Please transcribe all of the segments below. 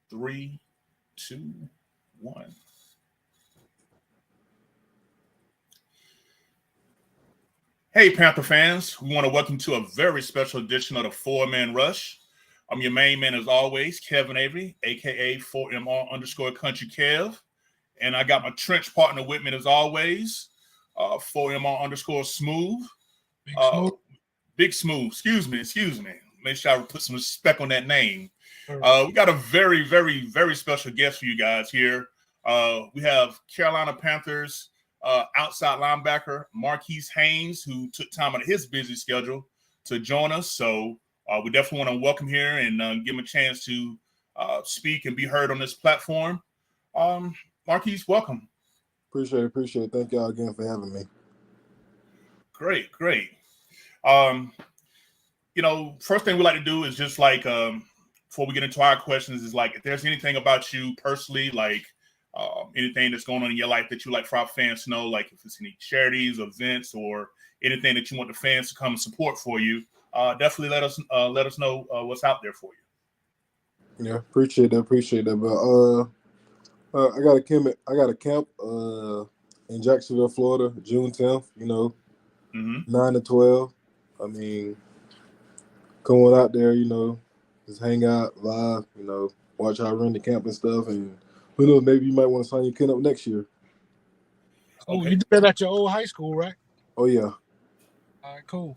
3, 2, 1. Hey, Panther fans. We want to welcome you to a very special edition of the Four-Man Rush. I'm your main man, as always, Kevin Avery, a.k.a. 4MR _ Country Kev. And I got my trench partner with me, as always, 4MR _ Smooth. Big Smooth. Excuse me. Make sure I put some respect on that name. We got a very, very, very special guest for you guys here. We have Carolina Panthers outside linebacker Marquis Haynes, who took time out of his busy schedule to join us. So we definitely want to welcome here and give him a chance to speak and be heard on this platform. Marquis, welcome. Appreciate it. Thank y'all again for having me. Great. First thing we like to do is just like before we get into our questions is like if there's anything about you personally, like anything that's going on in your life that you like for our fans to know, like if it's any charities, events, or anything that you want the fans to come and support for you, definitely let us know what's out there for you. Yeah, appreciate that. But I got a camp in Jacksonville, Florida, June 10th. 9 to 12. I mean, going out there, just hang out, vibe, watch how I run the camp and stuff, and who knows, maybe you might want to sign your kid up next year. Oh, okay. You did that at your old high school, right? Oh, yeah. All right, cool.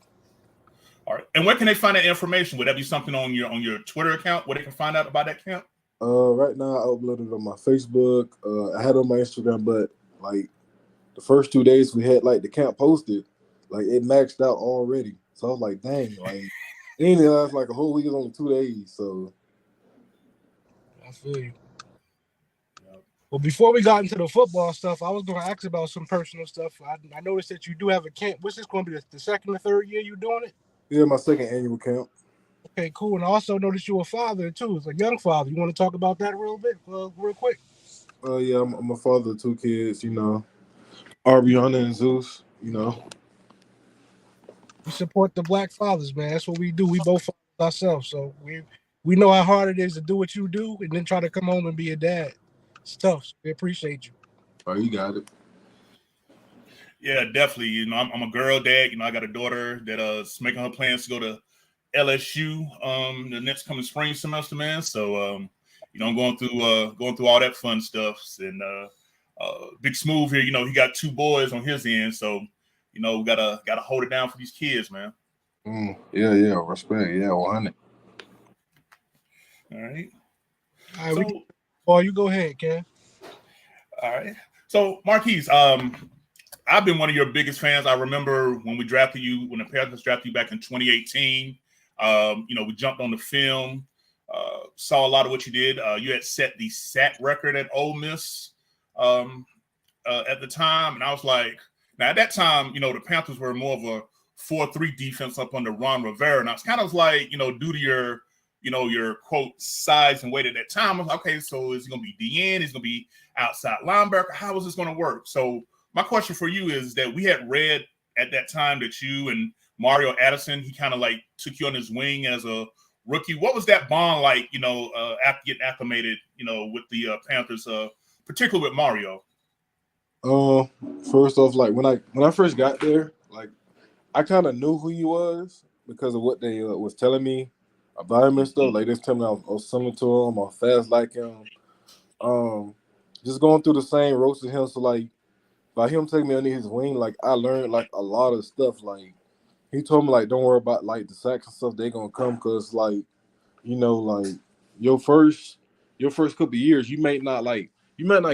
All right. And where can they find that information? Would that be something on your Twitter account where they can find out about that camp? Right now, I uploaded it on my Facebook. I had it on my Instagram, but, like, the first 2 days we had, like, the camp posted, like, it maxed out already. So I was like, dang, like, it ain't last like a whole week. It's only 2 days, so. I feel you. Well, before we got into the football stuff, I was going to ask about some personal stuff. I noticed that you do have a camp. What's this going to be, the second or third year you doing it? Yeah, my second annual camp. Okay, cool. And I also noticed you're a father, too. It's a young father. You want to talk about that real quick? Yeah, I'm a father of 2 kids, Ariana and Zeus, We support the black fathers, man. That's what we do. We both fathers ourselves. So we know how hard it is to do what you do and then try to come home and be a dad. It's tough. So we appreciate you. Oh, you got it. Yeah, definitely. I'm a girl dad. I got a daughter that's making her plans to go to LSU the next coming spring semester, man. So I'm going through all that fun stuff. And Big Smooth here, he got 2 boys on his end, so we gotta hold it down for these kids, man. Yeah, respect. Yeah, 100. All right. You go ahead, Ken. All right. So Marquis, I've been one of your biggest fans. I remember when we drafted you, when the Panthers drafted you back in 2018. We jumped on the film, saw a lot of what you did. You had set the sack record at Ole Miss at the time, and I was like, now at that time, the Panthers were more of a 4-3 defense up under Ron Rivera, and I was kind of like, due to your quote size and weight at that time, I was like, okay, so is it going to be DN? Is it going to be outside linebacker? How is this going to work? So my question for you is that we had read at that time that you and Mario Addison, he kind of like took you on his wing as a rookie. What was that bond like, after getting acclimated, with the Panthers, particularly with Mario? First off, like when I first got there, like I kind of knew who he was because of what they was telling me about him and stuff. Like they was telling me I was similar to him, I was fast like him. Just going through the same roast with him. So like by him taking me under his wing, like I learned like a lot of stuff. Like he told me like don't worry about like the sacks and stuff. They gonna come because like like your first couple of years you might not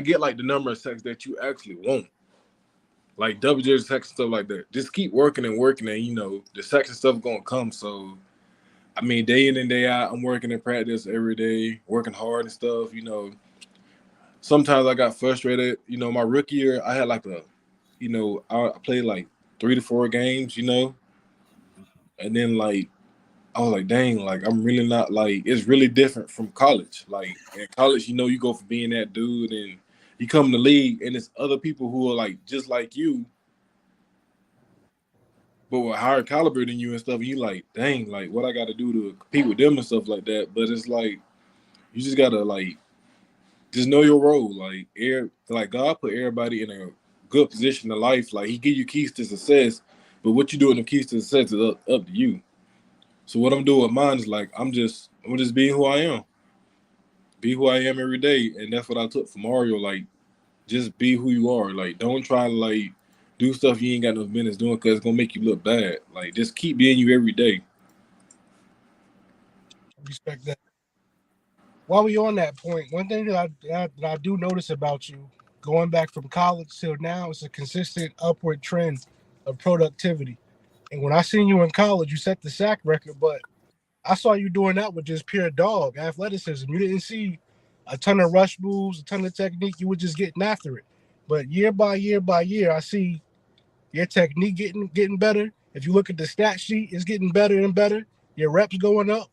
get like the number of sacks that you actually want. Like double digit sacks and stuff like that. Just keep working and the sacks and stuff gonna come. So I mean, day in and day out, I'm working in practice every day, working hard and stuff. Sometimes I got frustrated. My rookie year, I had like I played like 3 to 4 games, and then like I was like, dang, like I'm really not like it's really different from college. Like in college, you go from being that dude and you come in the league and it's other people who are like just like you, but with higher caliber than you and stuff. And you like, dang, like what I got to do to compete with them and stuff like that. But it's like you just gotta like just know your role. Like God put everybody in a good position in life. Like He give you keys to success, but what you do in the keys to success is up to you. So what I'm doing with mine is like I'm just being who I am. Be who I am every day, and that's what I took from Mario. Like, just be who you are. Like, don't try to like do stuff you ain't got no business doing because it's gonna make you look bad. Like, just keep being you every day. Respect that. While we on that point, one thing that I do notice about you, going back from college till now, is a consistent upward trend of productivity. And when I seen you in college, you set the sack record, but I saw you doing that with just pure dog athleticism. You didn't see a ton of rush moves, a ton of technique. You were just getting after it. But year by year by year, I see your technique getting better. If you look at the stat sheet, it's getting better and better. Your reps going up.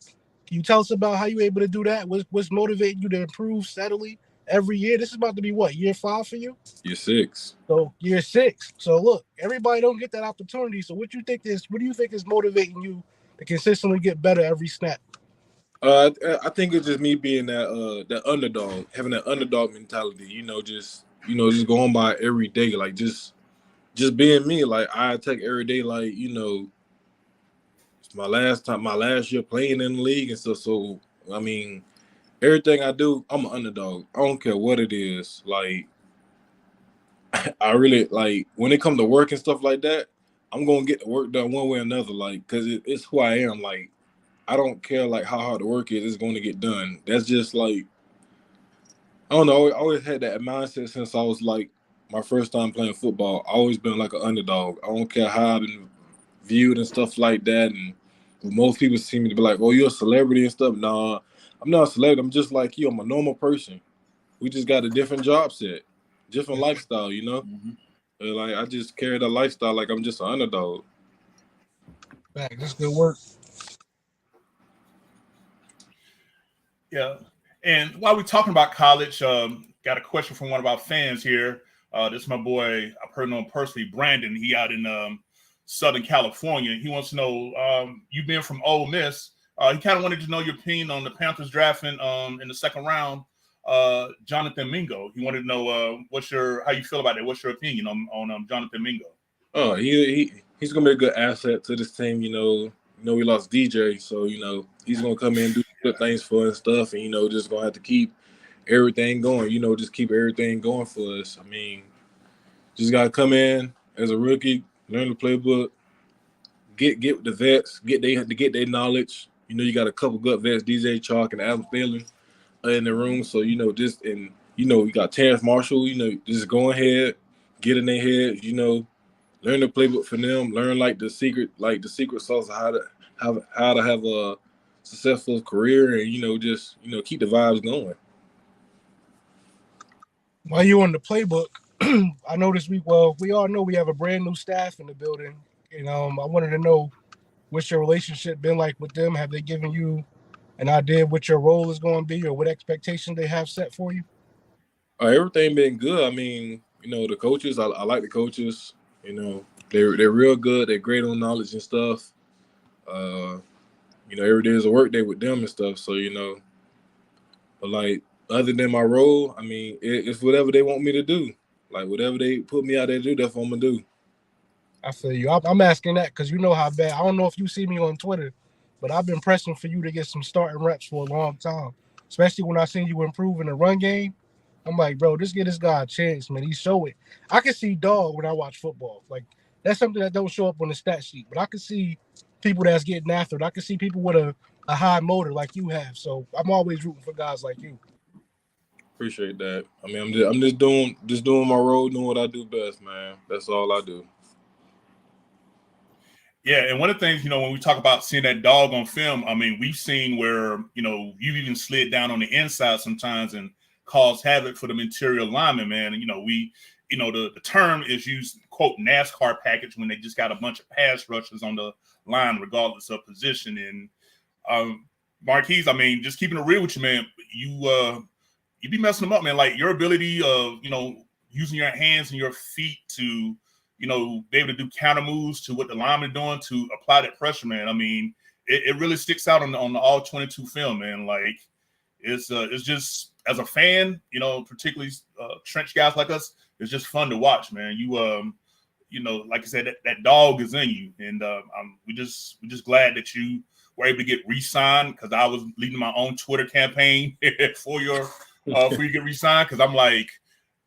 Can you tell us about how you able to do that? What's motivating you to improve steadily every year? This is about to be what, year 5 for you? You're 6. So year 6. So look, everybody don't get that opportunity. So what do you think is motivating you to consistently get better every snap? I think it's just me being that underdog, having that underdog mentality. Just going by every day, like just being me. Like I take every day, like it's my last year playing in the league and stuff. So I mean, everything I do, I'm an underdog. I don't care what it is. Like I really like when it comes to work and stuff like that. I'm gonna get the work done one way or another. Like because it's who I am. Like I don't care like how hard the work is. It's going to get done. That's just like I don't know. I always had that mindset since I was like my first time playing football. I always been like an underdog. I don't care how I've been viewed and stuff like that. And most people see me to be like, "Oh, you're a celebrity and stuff." Nah, I'm not a celebrity. I'm just like you. I'm a normal person. We just got a different job set, different lifestyle. Mm-hmm. And, like I just carry the lifestyle like I'm just an underdog. Back, that's good work. Yeah. And while we're talking about college, got a question from one of our fans here. This is my boy, I've heard him personally, Brandon. He out in Southern California. He wants to know, you being from Ole Miss, he kind of wanted to know your opinion on the Panthers drafting in the second round, Jonathan Mingo. He wanted to know how you feel about it. What's your opinion on Jonathan Mingo? Oh, he's gonna be a good asset to this team. We lost DJ, so he's gonna come in and do good things for us and stuff, and just gonna have to keep everything going. Just keep everything going for us. I mean, just gotta come in as a rookie, learn the playbook, get the vets, get their knowledge. You got a couple good vets, DJ Chalk and Adam Thielen in the room, so you got Terrence Marshall. Just go ahead, get in their head. Learn the playbook for them. Learn the secret sauce of how to have a successful career, and just keep the vibes going. While you on the playbook, I know this week. Well, we all know we have a brand new staff in the building, and I wanted to know what's your relationship been like with them. Have they given you an idea of what your role is going to be, or what expectations they have set for you? Everything been good. I mean, the coaches. I like the coaches. They're real good. They're great on knowledge and stuff. Every day is a work day with them and stuff. So but like other than my role, I mean, it's whatever they want me to do. Like whatever they put me out there to do, that's what I'm gonna do. I feel you. I'm asking that because you know how bad. I don't know if you see me on Twitter, but I've been pressing for you to get some starting reps for a long time. Especially when I seen you improve in the run game. I'm like, bro, just get this guy a chance, man. He show it. I can see dog when I watch football. Like that's something that don't show up on the stat sheet, but I can see people that's getting after it. I can see people with a high motor like you have. So I'm always rooting for guys like you. Appreciate that. I mean, I'm just doing my role, doing what I do best, man. That's all I do. Yeah, and one of the things, when we talk about seeing that dog on film, I mean, we've seen where, you've even slid down on the inside sometimes and caused havoc for the interior linemen, man. And, the term is used, quote, NASCAR package when they just got a bunch of pass rushers on the line, regardless of position. And Marquis, I mean, just keeping it real with you, man, you be messing them up, man. Like your ability of, using your hands and your feet to, be able to do counter moves to what the linemen are doing to apply that pressure, man. I mean, it really sticks out on the all 22 film, man. Like it's just as a fan, particularly trench guys like us, it's just fun to watch, man. Like I said, that dog is in you, and we're just glad that you were able to get re-signed, because I was leading my own Twitter campaign for you to get re-signed, because I'm like,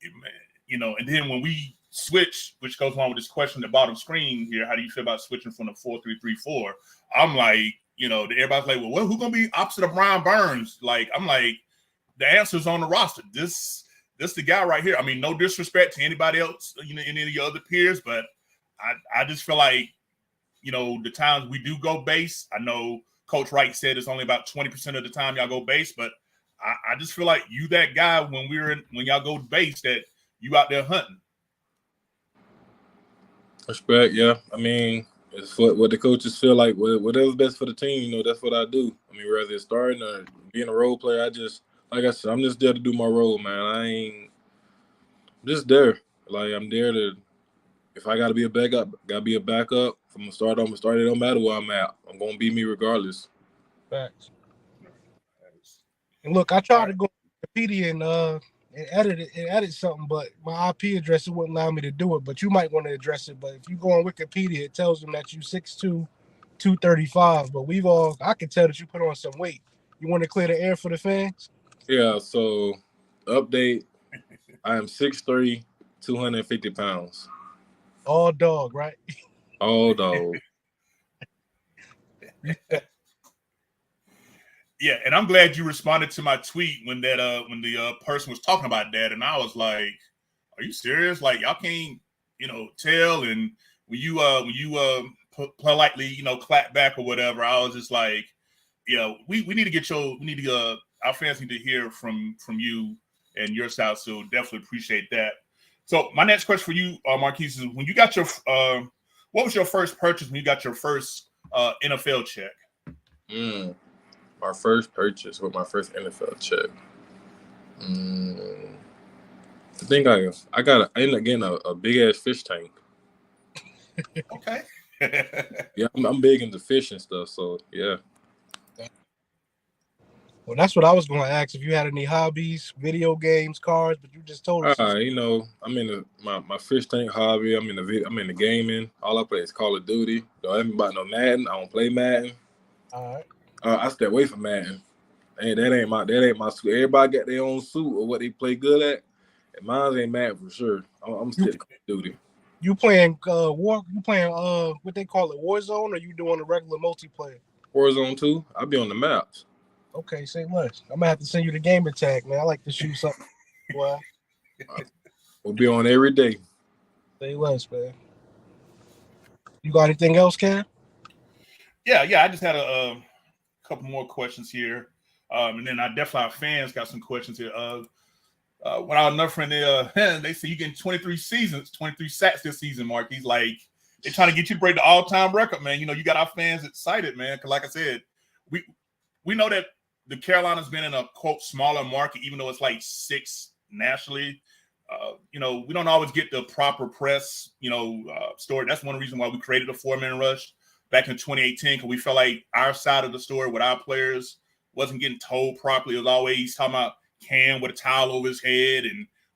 man, and then when we switch, which goes along with this question at the bottom screen here, how do you feel about switching from the 4-3-3-4? I'm like, everybody's like, well, who's gonna be opposite of Brian Burns? Like, I'm like, the answer's on the roster. This the guy right here. I mean, no disrespect to anybody else, any of your other peers, but I just feel like, the times we do go base, I know Coach Wright said it's only about 20% of the time y'all go base, but I just feel like you that guy when y'all go base, that you out there hunting. Respect, yeah. I mean, it's what the coaches feel like. Whatever's best for the team, that's what I do. I mean, whether it's starting or being a role player, like I said, I'm just there to do my role, man. I'm just there. Like, I'm there to, if I got to be a backup, got to be a backup. If I'm going to start, I'm going to start. It don't matter where I'm at. I'm going to be me regardless. Facts. And look, I tried to go to Wikipedia and edit something, but my IP address wouldn't allow me to do it. But you might want to address it. But if you go on Wikipedia, it tells them that you 6'2", 235. But I can tell that you put on some weight. You want to clear the air for the fans? Yeah, so update, I am 6'3", 250 pounds. All dog, right? All dog. Yeah, and I'm glad you responded to my tweet when the person was talking about that, and I was like, "Are you serious? Like, y'all can't, tell?" And when you politely, clap back or whatever, I was just like, we need to get our fans need to hear from you and your side, so definitely appreciate that. So my next question for you, Marquis, is when you got your what was your first purchase when you got your first NFL check? My first purchase with my first NFL check. I think I ended up getting a big ass fish tank. Okay. Yeah, I'm big into fish and stuff, so yeah. Well, that's what I was going to ask, if you had any hobbies, video games, cars, but you just told us. I'm in my fish tank hobby. I'm in the gaming. All I play is Call of Duty. Don't ever about no Madden. I don't play Madden. All right. I stay away from Madden. That ain't my suit. Everybody got their own suit or what they play good at. And mine ain't Madden for sure. I'm still Call of Duty. You playing war? You playing what they call it, Warzone, or you doing a regular multiplayer? Warzone 2. I'll be on the maps. Okay, say less. I'm gonna have to send you the gamer tag, man. I like to shoot something. Boy. We'll be on every day. Say less, man. You got anything else, Cam? Yeah. I just had a couple more questions here, and then I definitely our fans got some questions here. When I was another friend, they say you getting 23 sacks this season, Marquis. Like, they're trying to get you to break the all-time record, man. You got our fans excited, man. Because like I said, we know that the Carolina's been in a quote smaller market, even though it's like 6 nationally. We don't always get the proper press, story. That's one reason why we created a 4-man rush back in 2018, because we felt like our side of the story with our players wasn't getting told properly. It was always talking about Cam with a towel over his head,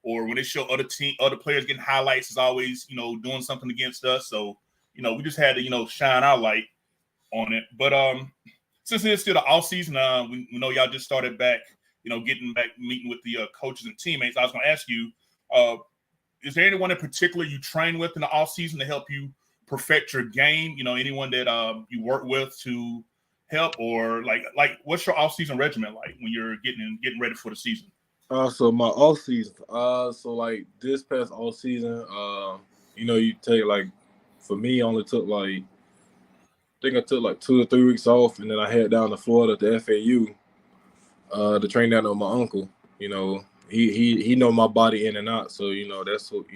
or when they show other players getting highlights, is always, doing something against us. So, we just had to, shine our light on it. But since it's still the off season, we know y'all just started back, getting back meeting with the coaches and teammates. I was going to ask you, is there anyone in particular you train with in the off season to help you perfect your game? Anyone that you work with to help, or like what's your off season regimen like when you're getting ready for the season? So my off season, so like this past off season, you take like, for me, only took like, I think I took like 2 or 3 weeks off, and then I head down to Florida to FAU to train down with my uncle. He know my body in and out, so that's what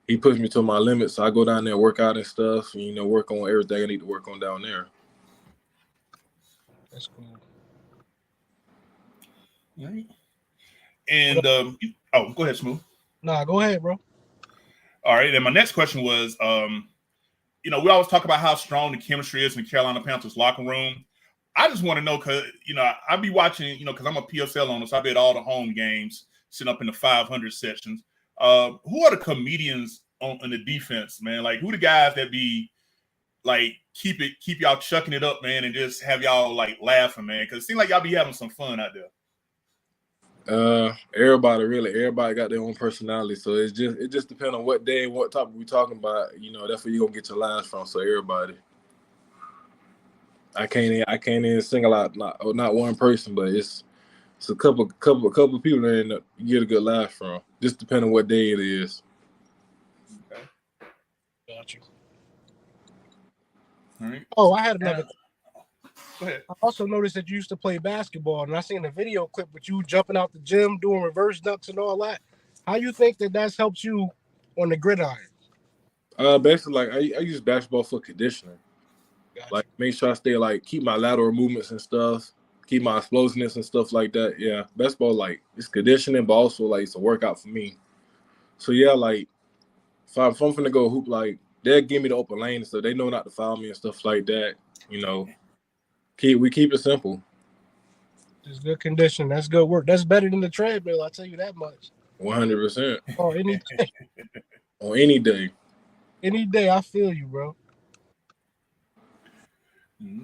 he pushed me to my limit. So I go down there, work out and stuff, and work on everything I need to work on down there. That's cool. Right. And go ahead, Smooth. Nah, go ahead, bro. All right. And my next question was, we always talk about how strong the chemistry is in the Carolina Panthers locker room. I just want to know because I be watching because I'm a PSL owner, so I bet all the home games, sitting up in the 500 sections. Who are the comedians in the defense, man? Like who the guys that be like keep y'all chucking it up, man, and just have y'all like laughing, man? Because it seems like y'all be having some fun out there. Everybody got their own personality, so it just depends on what day and what topic we talking about. That's where you gonna get your laughs from. So everybody, I can't even single out not one person, but it's a couple people that you get a good laugh from. Just depending on what day it is. Okay. Got you. All right. Oh, I had another. Go ahead. I also noticed that you used to play basketball, and I seen a video clip with you jumping out the gym, doing reverse dunks and all that. How you think that's helped you on the gridiron? Basically, like I use basketball for conditioning. Gotcha. Like make sure I stay keep my lateral movements and stuff, keep my explosiveness and stuff like that. Yeah, basketball it's conditioning, but also it's a workout for me. So yeah, if I'm finna go hoop, they'll give me the open lane, so they know not to foul me and stuff like that. We keep it simple. It's good condition. That's good work. That's better than the treadmill. I'll tell you that much. 100%. Oh, any day. On any day. Any day, I feel you, bro. Mm-hmm.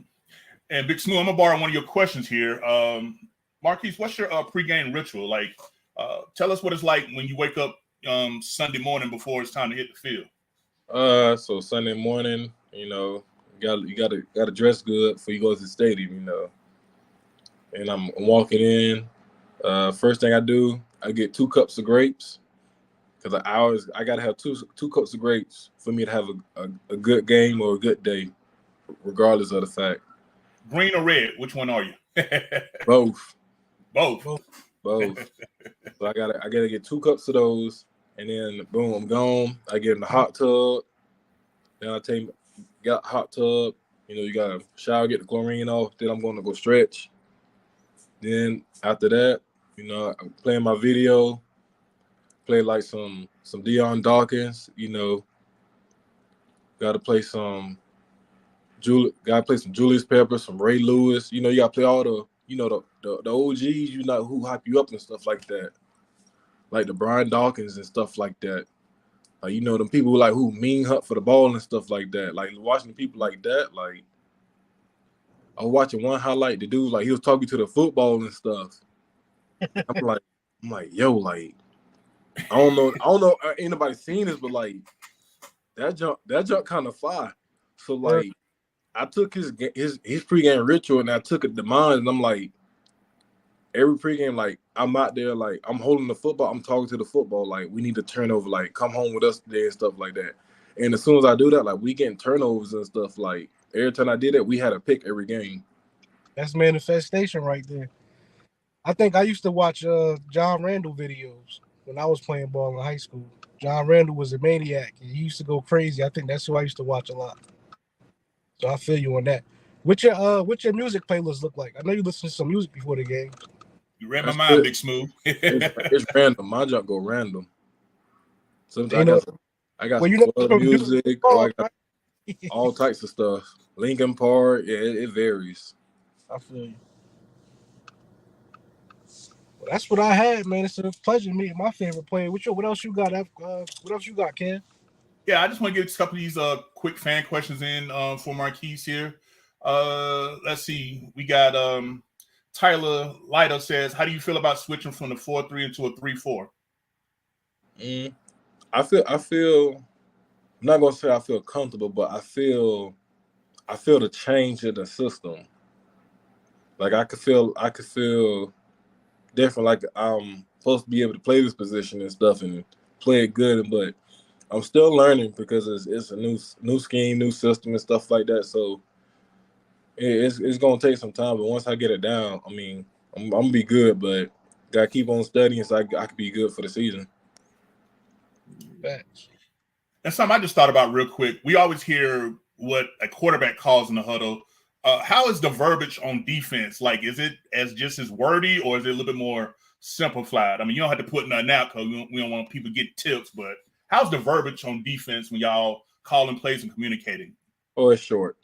And Big Smooth, I'm gonna borrow one of your questions here. Marquis, what's your pregame ritual? Tell us what it's like when you wake up Sunday morning before it's time to hit the field. So Sunday morning, you gotta dress good before you go to the stadium, And I'm walking in. First thing I do, I get 2 cups of grapes because I gotta have two cups of grapes for me to have a good game or a good day, regardless of the fact. Green or red? Which one are you? Both. Both. So I gotta get 2 cups of those, and then boom, I'm gone. I get in the hot tub. Then I got hot tub. You gotta shower, get the chlorine off. Then I'm gonna go stretch. Then after that, I'm playing my video. Play some Deion Dawkins. Gotta play some Julius Pepper, some Ray Lewis. You gotta play all the the OGs, who hype you up and stuff like that. Like the Brian Dawkins and stuff like that. Them people who mean hunt for the ball and stuff like that. Like watching people like that, I was watching one highlight, the dude he was talking to the football and stuff. I'm like, yo, I don't know anybody seen this, but that jump kind of fire. So I took his pregame ritual and I took it to mine, and I'm like, every pregame, I'm out there, I'm holding the football, I'm talking to the football, we need to turn over, come home with us today and stuff like that. And as soon as I do that, we getting turnovers and stuff. Every time I did that, we had a pick every game. That's manifestation right there. I think I used to watch John Randall videos when I was playing ball in high school. John Randall was a maniac. He used to go crazy. I think that's who I used to watch a lot. So I feel you on that. What's your music playlist look like? I know you listen to some music before the game. You read my mind, Big Smooth. It's random. My junk go random. Sometimes I got well, some club music, or I got all types of stuff. Linkin Park, yeah, it varies. I feel you. Well, that's what I had, man. It's a pleasure meeting my favorite player. What else you got? What else you got, Ken? Yeah, I just want to get a couple of these quick fan questions in for Marquis here. Let's see. We got Tyler Lido says, how do you feel about switching from the 4-3 into a 3-4? I feel I'm not gonna say I feel comfortable, but I feel the change in the system. I could feel different. I'm supposed to be able to play this position and stuff and play it good, but I'm still learning because it's a new scheme, new system and stuff like that. So it's gonna take some time, but once I get it down, I'm gonna be good, but gotta keep on studying so I can be good for the season. Thanks. And something I just thought about real quick. We always hear what a quarterback calls in the huddle. How is the verbiage on defense? Is it as wordy, or is it a little bit more simplified? You don't have to put nothing out because we don't want people to get tips, but how's the verbiage on defense when y'all calling plays and communicating? Oh, it's short.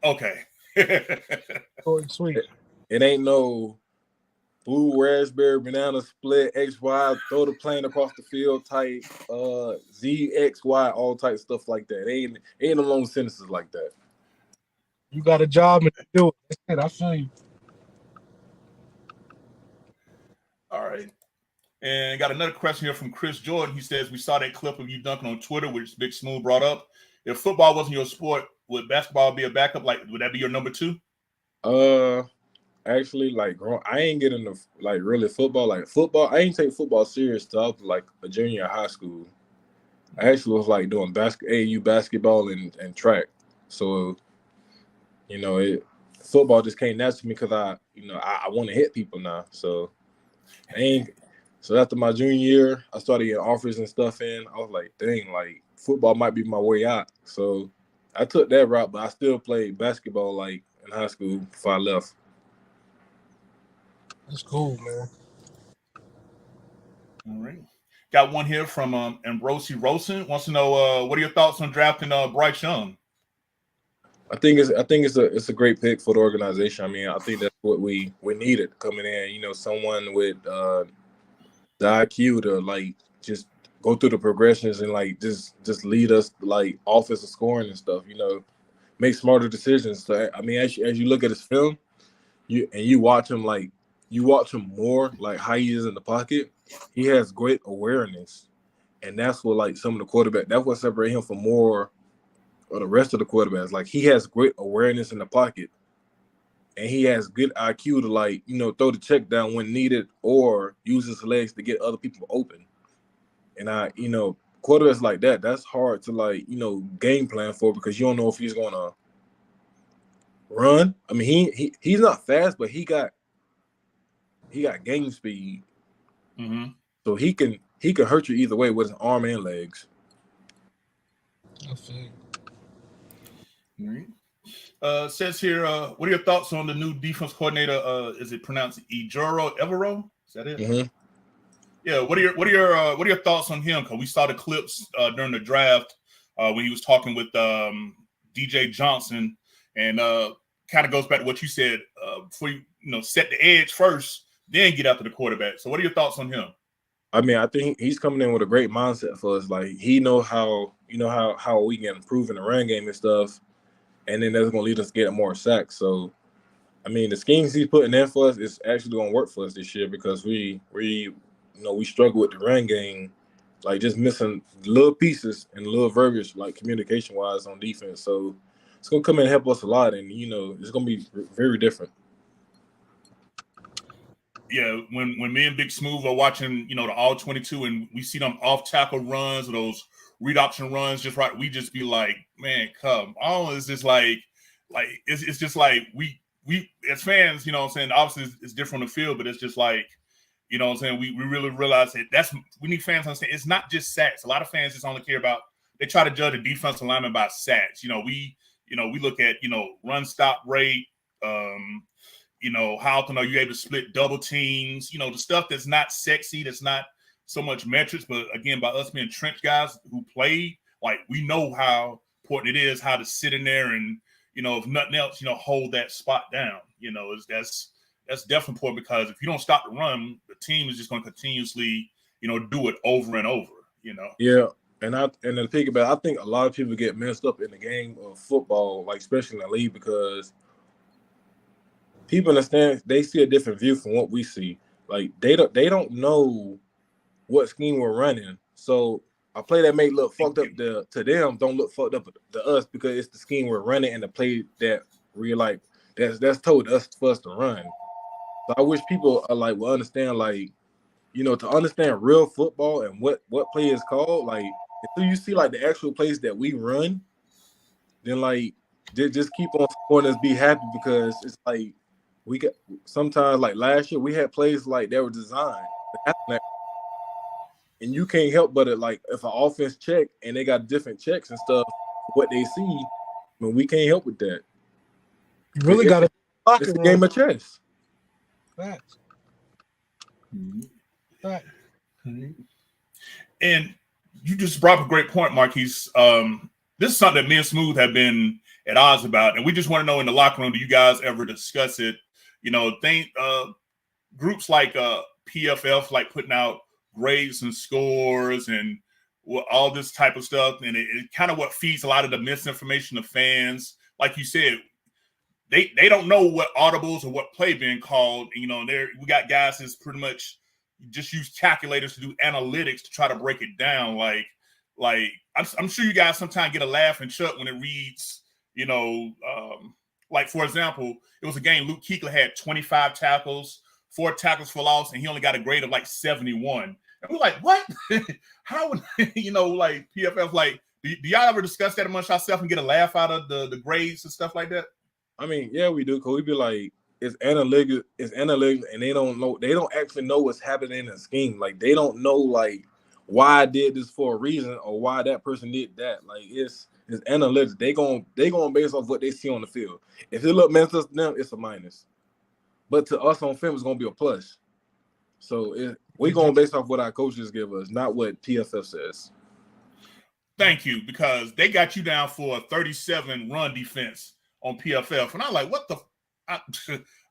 Okay. Short and sweet. It ain't no blue raspberry banana split XY throw the plane across the field type ZXY all type stuff like that. Ain't no long sentences like that. You got a job and do it. That's it. I feel you. All right. And got another question here from Chris Jordan. He says, we saw that clip of you dunking on Twitter, which Big Smooth brought up. If football wasn't your sport, would basketball be a backup? Like, would that be your number 2? Actually, like, I ain't getting into like really football. Like football, I ain't take football serious till I was like a junior in high school. I actually was like doing AAU basketball and track. So, football just came natural to me because I want to hit people now. So, So after my junior year, I started getting offers and stuff in. I was like, dang, like football might be my way out. So I took that route, but I still played basketball like in high school before I left. That's cool, man. All right. Got one here from Ambrosi Rosen. Wants to know what are your thoughts on drafting Bryce Young? I think it's a great pick for the organization. I mean, I think that's what we needed coming in. Someone with the IQ to like just go through the progressions and like just lead us like offensive scoring and stuff. Make smarter decisions. So I mean, as you look at his film, you watch him more like how he is in the pocket. He has great awareness, and that's what like some of the quarterback. That's what separates him from more of the rest of the quarterbacks. Like he has great awareness in the pocket, and he has good IQ to like throw the check down when needed or use his legs to get other people open. And quarterbacks like that, that's hard to like game plan for because you don't know if he's gonna run. I mean, he's not fast, but he got game speed. Mm-hmm. So he can hurt you either way with his arm and legs. I feel you. All right. Says here, what are your thoughts on the new defense coordinator? Is it pronounced Evero? Is that it? Mm-hmm. Yeah. What are your thoughts on him? Because we saw the clips during the draft when he was talking with DJ Johnson, and kind of goes back to what you said before you set the edge first, then get after the quarterback. So what are your thoughts on him? I mean, I think he's coming in with a great mindset for us. Like he know how we can improve in the run game and stuff, and then that's gonna lead us to get more sacks. So, I mean, the schemes he's putting in for us is actually gonna work for us this year because we struggle with the run game, like just missing little pieces and little verbiage, like communication wise on defense. So it's gonna come in and help us a lot, and it's gonna be very different. Yeah, when me and Big Smooth are watching, the all 22, and we see them off tackle runs or those read option runs, just right, we just be like, man, come on! It's just like it's just like we as fans, what I'm saying, obviously it's different on the field, but it's just like, what I'm saying, we really realize that we need fans to understand it's not just sacks. A lot of fans just only care about, they try to judge a defensive lineman by sacks. We look at run stop rate. How often are you able to split double teams? The stuff that's not sexy, that's not so much metrics, but again, by us being trench guys who played, like we know how important it is how to sit in there and, if nothing else, hold that spot down. That's definitely important because if you don't stop the run, the team is just going to continuously, do it over and over. Yeah. And to think about it, I think a lot of people get messed up in the game of football, like especially in the league, because people understand they see a different view from what we see. Like they don't know what scheme we're running. So a play that may look fucked up to them don't look fucked up to us because it's the scheme we're running and the play that we like that's told us for us to run. So I wish people are like will understand to understand real football and what play is called. Like until you see like the actual plays that we run, then like just keep on supporting us, be happy because it's like we got sometimes like last year we had plays like that were designed to happen, and you can't help but like if an offense check and they got different checks and stuff, what they see, I mean, we can't help with that. You really got to. It's a game of chess. Facts. Right. And you just brought up a great point, Marquis. This is something that me and Smooth have been at odds about. And we just want to know in the locker room, do you guys ever discuss it? You know, groups like PFF, like putting out grades and scores and all this type of stuff. And it kind of what feeds a lot of the misinformation of fans. Like you said, they don't know what audibles or what play being called. You know, we got guys that's pretty much just use calculators to do analytics to try to break it down. Like I'm sure you guys sometimes get a laugh and chuck when it reads, you know, like for example, it was a game Luke Kuechly had 25 tackles, 4 tackles for loss, and he only got a grade of like 71. And we're like, what? How would you know? Like PFF, like do y'all ever discuss that amongst yourself and get a laugh out of the grades and stuff like that? I mean, yeah, we do. Cause we be like, it's analytics, and they don't actually know what's happening in the scheme. Like they don't know like why I did this for a reason or why that person did that. Like it's analytics. They going based off what they see on the field. If it look mental to them, it's a minus. But to us on film, it's gonna be a plus. So we're going based off what our coaches give us, not what PFF says. Thank you, because they got you down for a 37 run defense on PFF, and I'm like, what the? I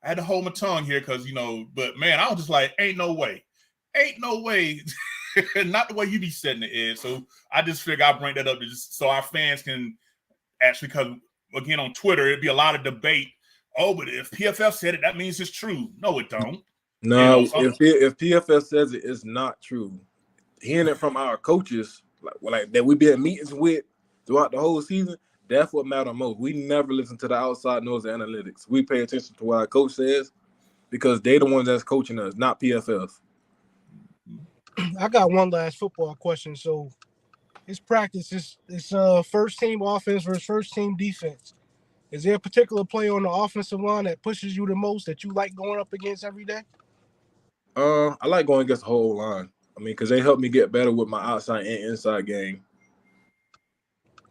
had to hold my tongue here because you know, but man, I was just like, ain't no way, not the way you be setting the edge. So I just figured I'll bring that up just so our fans can actually, because again on Twitter it'd be a lot of debate. Oh, but if PFF said it, that means it's true. No, it don't. No, you know, if PFF says it, it's not true. Hearing it from our coaches, like that we be in meetings with throughout the whole season, that's what matters most. We never listen to the outside noise of analytics. We pay attention to what our coach says because they're the ones that's coaching us, not PFF. I got one last football question. So it's practice. It's first team offense versus first team defense. Is there a particular play on the offensive line that pushes you the most that you like going up against every day? I like going against the whole line. I mean, because they help me get better with my outside and inside game.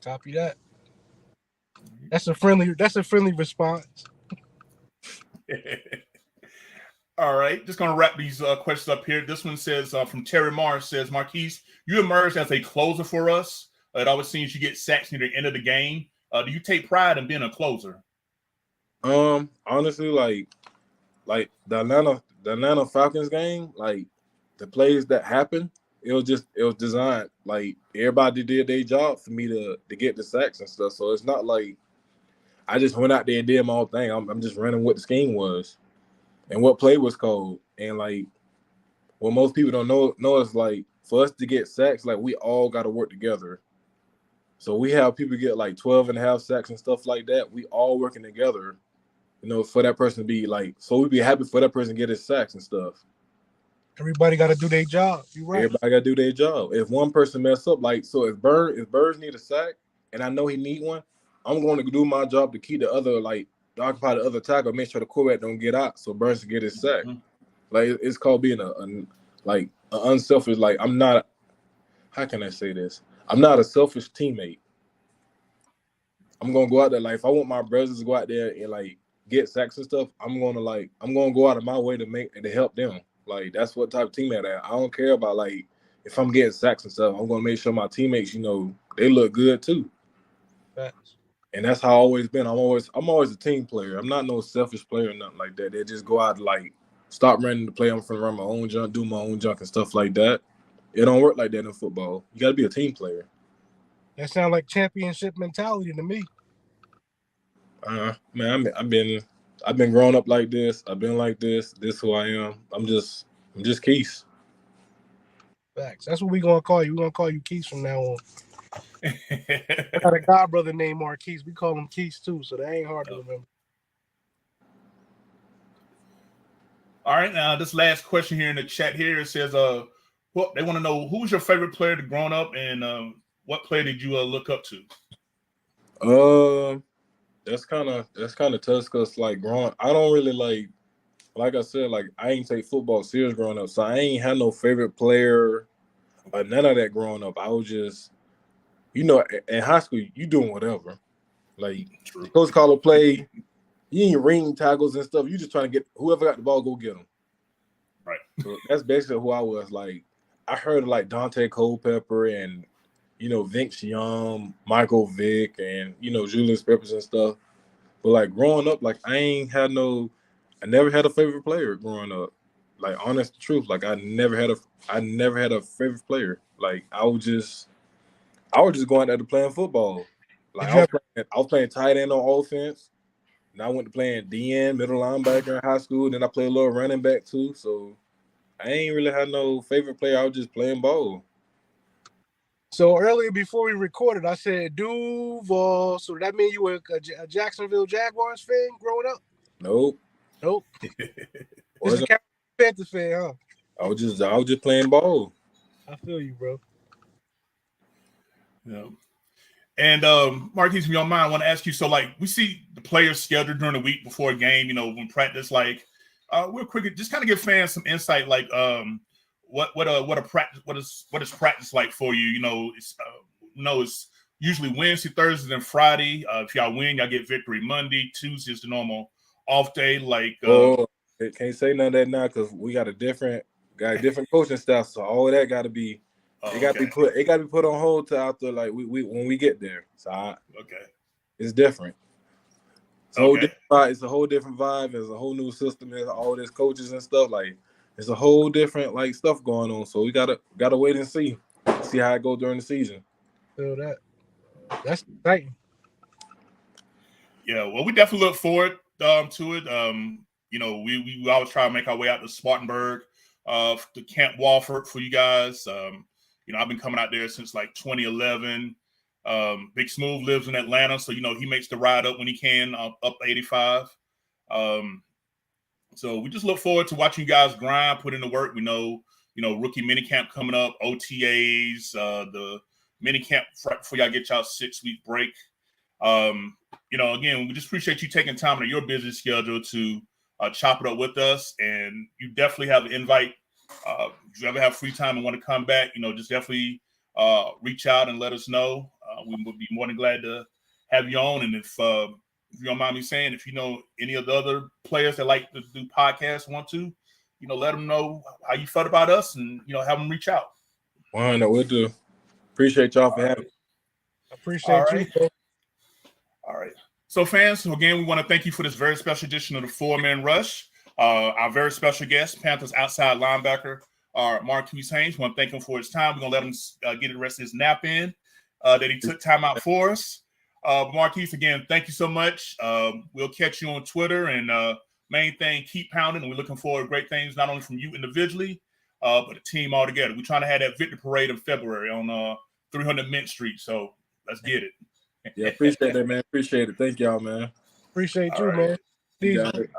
Copy that. That's a friendly response. All right, just gonna wrap these questions up here. This one says from Terry Mars says, Marquis, you emerged as a closer for us. It always seems you get sacks near the end of the game. Do you take pride in being a closer? Honestly, like the Atlanta Falcons game, like the plays that happened, it was designed. Like everybody did their job for me to get the sacks and stuff. So it's not like I just went out there and did my own thing. I'm just running what the scheme was and what play was called. And like what most people don't know is like for us to get sacks, like we all got to work together. So we have people get like 12 and a half sacks and stuff like that. We all working together, you know, for that person to be like, so we'd be happy for that person to get his sacks and stuff. Everybody got to do their job. You're right. Everybody got to do their job. If one person mess up, like, so if Birds need a sack and I know he need one, I'm going to do my job to keep the other, like, to occupy the other tackle, make sure the quarterback don't get out so Burns can get his sack. Mm-hmm. Like, it's called being an unselfish, like, I'm not, how can I say this? I'm not a selfish teammate. I'm going to go out there, like, if I want my brothers to go out there and, like, get sacks and stuff, I'm going to go out of my way to help them. Like, that's what type of teammate I am. I don't care about, like, if I'm getting sacks and stuff, I'm going to make sure my teammates, you know, they look good too. Facts. And that's how I've always been. I'm always a team player. I'm not no selfish player or nothing like that. They just go out like stop running the play. I'm finna run my own junk, do my own junk and stuff like that. It don't work like that in football. You got to be a team player. That sounds like championship mentality to me. Man, I've been growing up like this. I've been like this. This is who I am. I'm just Keith. Facts. That's what we're gonna call you. We're gonna call you Keith from now on. I got a god brother named Marquis. We call him Keith too, so that ain't hard to remember. All right, now this last question here in the chat here, it says, what they want to know, who's your favorite player to growing up, and what player did you look up to? That's kind of tough because like growing, I don't really like I said, like I ain't take football serious growing up, so I ain't had no favorite player or none of that growing up. I was just, you know, in high school, you doing whatever. Like coach call a play, you ain't ring tackles and stuff. You just trying to get whoever got the ball, go get them. Right. So that's basically who I was. Like I heard of like Dante Culpepper and Vince Young, Michael Vick, and Julius Peppers and stuff. But like growing up, like I never had a favorite player growing up. Like honest truth, like I never had a favorite player. Like I was just going out there playing football. Like I was playing tight end on offense, and I went to playing DN, middle linebacker in high school. Then I played a little running back too. So I ain't really had no favorite player. I was just playing ball. So earlier before we recorded, I said Duval. So that mean you were a Jacksonville Jaguars fan growing up? Nope. Just a Carolina Panthers fan, huh? I was just playing ball. I feel you, bro. Yeah. And Marquis, if you don't mind, I want to ask you. So, like, we see the players scheduled during the week before a game. When practice, like, real quick, just kind of give fans some insight, like, what is practice like for you? It's usually Wednesday, Thursday, and Friday. If y'all win, y'all get victory Monday. Tuesday is the normal off day. Like, can't say none of that now because we got a different coaching staff. So all of that got to be. It got to be put on hold till after like we when we get there. So it's different. It's a whole different vibe. It's a whole new system. There's all this coaches and stuff. Like it's a whole different like stuff going on. So we gotta wait and see how it goes during the season. Feel that. That's exciting. Yeah, well, we definitely look forward to it. We always try to make our way out to Spartanburg, to Camp Walford for you guys. I've been coming out there since like 2011. Big Smooth lives in Atlanta, so he makes the ride up when he can up 85. So we just look forward to watching you guys grind, put in the work. We know, rookie minicamp coming up, OTAs, the minicamp before y'all get y'all 6-week break. Again, we just appreciate you taking time out of your busy schedule to chop it up with us, and you definitely have an invite. If you ever have free time and want to come back, just definitely reach out and let us know. We would be more than glad to have you on. And if you don't mind me saying, if you know any of the other players that like to do podcasts want to, let them know how you felt about us and, have them reach out. Well, no, we'll do. Appreciate y'all for having me. Appreciate you. All right. So fans, again, we want to thank you for this very special edition of the 4-Man Rush. Our very special guest, Panthers outside linebacker, Marquis Haynes. We want to thank him for his time. We're going to let him get the rest of his nap in that he took time out for us. Marquis, again, thank you so much. We'll catch you on Twitter. And main thing, keep pounding. And we're looking forward to great things, not only from you individually, but the team all together. We're trying to have that victory parade in February on 300 Mint Street. So let's get it. Yeah, appreciate that, man. Appreciate it. Thank y'all, man. Appreciate you, man. You got it.